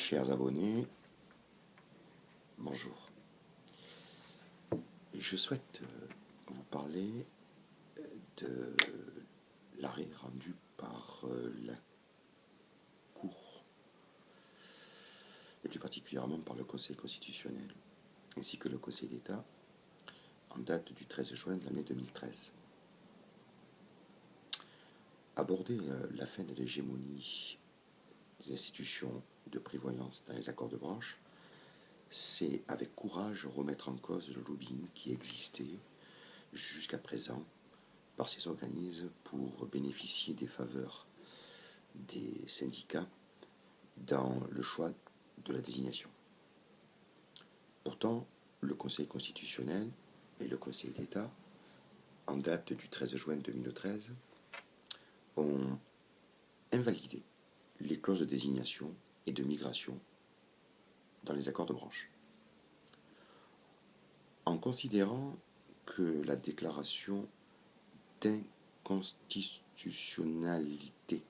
Chers abonnés, bonjour. Et je souhaite vous parler de l'arrêt rendu par la Cour, et plus particulièrement par le Conseil constitutionnel, ainsi que le Conseil d'État, en date du 13 juin de l'année 2013. Aborder la fin de l'hégémonie des institutions de prévoyance dans les accords de branche, c'est avec courage remettre en cause le lobbying qui existait jusqu'à présent par ces organismes pour bénéficier des faveurs des syndicats dans le choix de la désignation. Pourtant, le Conseil constitutionnel et le Conseil d'État, en date du 13 juin 2013, ont invalidé les clauses de désignation et de migration dans les accords de branche, en considérant que la déclaration d'inconstitutionnalité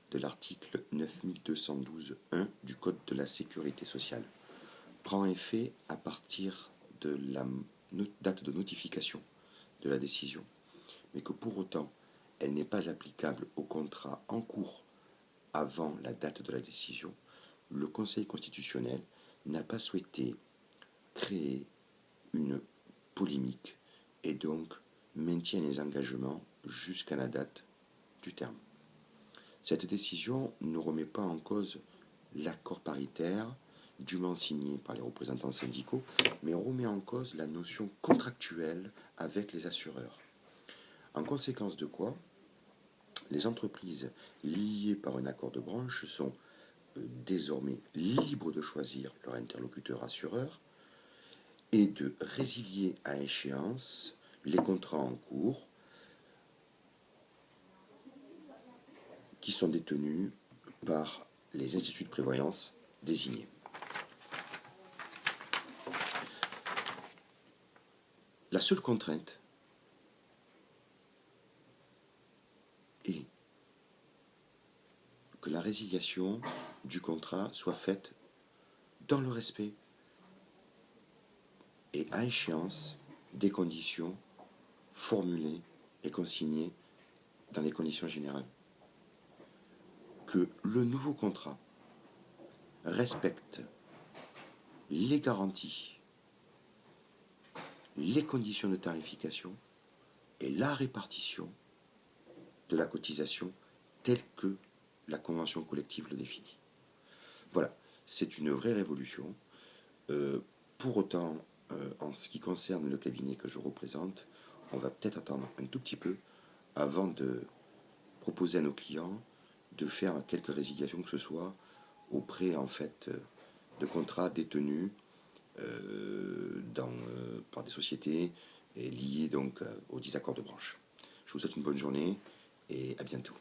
de l'article 9212.1 du Code de la sécurité sociale prend effet à partir de la date de notification de la décision, mais que pour autant elle n'est pas applicable au contrat en cours avant la date de la décision, le Conseil constitutionnel n'a pas souhaité créer une polémique et donc maintient les engagements jusqu'à la date du terme. Cette décision ne remet pas en cause l'accord paritaire dûment signé par les représentants syndicaux, mais remet en cause la notion contractuelle avec les assureurs. En conséquence de quoi, les entreprises liées par un accord de branche sont désormais libres de choisir leur interlocuteur assureur et de résilier à échéance les contrats en cours qui sont détenus par les instituts de prévoyance désignés. La seule contrainte est que la résiliation du contrat soit faite dans le respect et à échéance des conditions formulées et consignées dans les conditions générales. Que le nouveau contrat respecte les garanties, les conditions de tarification et la répartition de la cotisation telle que la convention collective le définit. Voilà, c'est une vraie révolution. Pour autant, en ce qui concerne le cabinet que je représente, on va peut-être attendre un tout petit peu avant de proposer à nos clients de faire quelques résiliations que ce soit auprès en fait de contrats détenus par des sociétés et liés donc aux 10 accords de branche. Je vous souhaite une bonne journée et à bientôt.